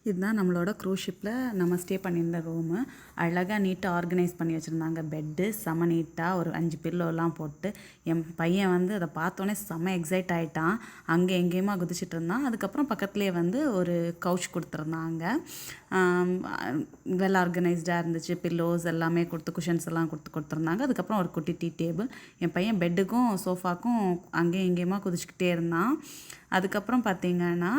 இதுதான் நம்மளோட க்ரூஸ் ஷிப்பில் நம்ம ஸ்டே பண்ணியிருந்த ரூமு. அழகாக நீட்டாக ஆர்கனைஸ் பண்ணி வச்சுருந்தாங்க. பெட்டு செம நீட்டாக ஒரு 5 பில்லோலாம் போட்டு. என் பையன் வந்து அதை பார்த்தோன்னே செம்ம எக்ஸைட் ஆகிட்டான். அங்கே எங்கேயுமா குதிச்சிட்டு இருந்தான். அதுக்கப்புறம் பக்கத்துலேயே வந்து ஒரு கவுச் கொடுத்துருந்தாங்க. வெல் ஆர்கனைஸ்டாக இருந்துச்சு. பில்லோஸ் எல்லாமே குஷன்ஸ் எல்லாம் கொடுத்துருந்தாங்க. அதுக்கப்புறம் ஒரு குட்டி டீ டேபிள். என் பையன் பெட்டுக்கும் சோஃபாக்கும் அங்கேயும் எங்கேயுமா குதிச்சுக்கிட்டே இருந்தான். அதுக்கப்புறம் பார்த்திங்கன்னா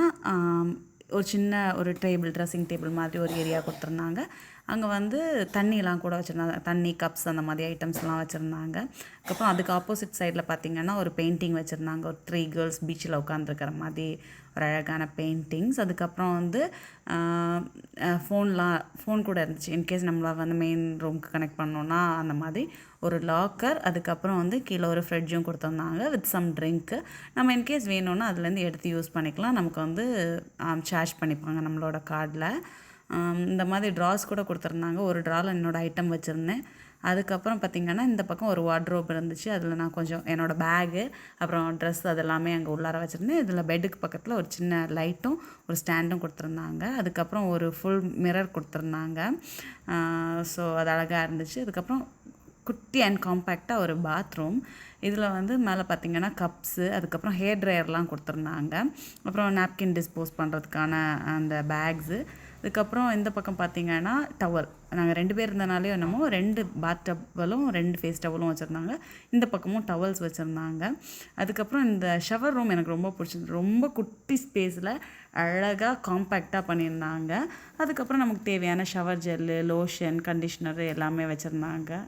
ஒரு சின்ன ஒரு ட்ரெஸ்ஸிங் டேபிள் மாதிரி ஒரு ஏரியா கொடுத்துருந்தாங்க. அங்கே வந்து தண்ணியெலாம் கூட வச்சுருந்தாங்க. தண்ணி கப்ஸ் அந்த மாதிரி ஐட்டம்ஸ்லாம் வச்சுருந்தாங்க. அதுக்கப்புறம் அதுக்கு ஆப்போசிட் சைடில் பார்த்திங்கன்னா ஒரு பெயிண்டிங் வச்சுருந்தாங்க. ஒரு 3 கேர்ள்ஸ் பீச்சில் உட்காந்துருக்கிற மாதிரி ஒரு அழகான பெயிண்டிங்ஸ். அதுக்கப்புறம் வந்து ஃபோன் கூட இருந்துச்சு. இன்கேஸ் நம்மளை வந்து மெயின் ரூமுக்கு கனெக்ட் பண்ணோன்னா அந்த மாதிரி ஒரு லாக்கர். அதுக்கப்புறம் வந்து கீழே ஒரு ஃப்ரிட்ஜும் கொடுத்துருந்தாங்க வித் சம் ட்ரிங்க்கு. நம்ம இன்கேஸ் வேணும்னா அதுலேருந்து எடுத்து யூஸ் பண்ணிக்கலாம். நமக்கு வந்து சார்ஜ் பண்ணிப்பாங்க நம்மளோட கார்டில். இந்த மாதிரி ட்ராஸ் கூட கொடுத்துருந்தாங்க. ஒரு ட்ராவில் என்னோடய ஐட்டம் வச்சுருந்தேன். அதுக்கப்புறம் பார்த்திங்கன்னா இந்த பக்கம் ஒரு வார்ட்ரோப் இருந்துச்சு. அதில் நான் கொஞ்சம் என்னோடய பேகு அப்புறம் ட்ரெஸ் அதெல்லாமே அங்கே உள்ளார வச்சுருந்தேன். இதில் பெட்டுக்கு பக்கத்தில் ஒரு சின்ன லைட்டும் ஒரு ஸ்டாண்டும் கொடுத்துருந்தாங்க. அதுக்கப்புறம் ஒரு ஃபுல் மிரர் கொடுத்துருந்தாங்க. ஸோ அது அழகாக இருந்துச்சு. அதுக்கப்புறம் குட்டி அண்ட் காம்பேக்டாக ஒரு பாத்ரூம். இதில் வந்து மேலே பார்த்திங்கன்னா கப்ஸு, அதுக்கப்புறம் ஹேர் ட்ரையர்லாம் கொடுத்துருந்தாங்க. அப்புறம் நாப்கின் டிஸ்போஸ் பண்ணுறதுக்கான அந்த பேக்ஸு. அதுக்கப்புறம் இந்த பக்கம் பார்த்திங்கன்னா டவல். நாங்கள் 2 பேர் இருந்தனாலே என்னமோ 2 பாத் டவலும் 2 ஃபேஸ் டவலும் வச்சுருந்தாங்க. இந்த பக்கமும் டவல்ஸ் வச்சுருந்தாங்க. அதுக்கப்புறம் இந்த ஷவர் ரூம் எனக்கு ரொம்ப பிடிச்சிருந்தது. ரொம்ப குட்டி ஸ்பேஸில் அழகாக காம்பேக்டாக பண்ணியிருந்தாங்க. அதுக்கப்புறம் நமக்கு தேவையான ஷவர் ஜெல்லு, லோஷன், கண்டிஷ்னர் எல்லாமே வச்சுருந்தாங்க.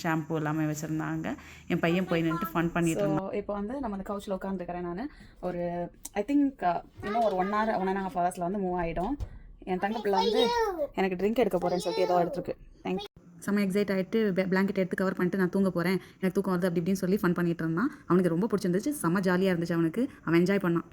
ஷாம்பு எல்லாமே வச்சுருந்தாங்க. என் பையன் போய் நின்று ஃபன் பண்ணிட்டு இருந்தான். இப்போ வந்து நம்ம அந்த கவுச்சில் உட்காந்துருக்கிறேன் நான். ஒரு ஐ திங்க் இன்னும் ஒரு 1 hour 1.5 hours வந்து மூவ் ஆகிடும். என் தங்க பிள்ளை வந்து எனக்கு ட்ரிங்க் எடுக்க போகிறேன்னு சொல்லிட்டு ஏதோ எடுத்துருக்கு. தேங்க்யூ. செம்ம எக்ஸைட் ஆகிட்டு பிளாங்கெட் எடுத்து கவர் பண்ணிட்டு நான் தூங்க போகிறேன், எனக்கு தூக்கம் வருது அப்படி இப்படின்னு சொல்லி ஃபன் பண்ணிட்டு இருந்தான். அவனுக்கு ரொம்ப பிடிச்சிருந்துச்சு. செம்ம ஜாலியாக இருந்துச்சு. அவனுக்கு அவன் என்ஜாய் பண்ணான்.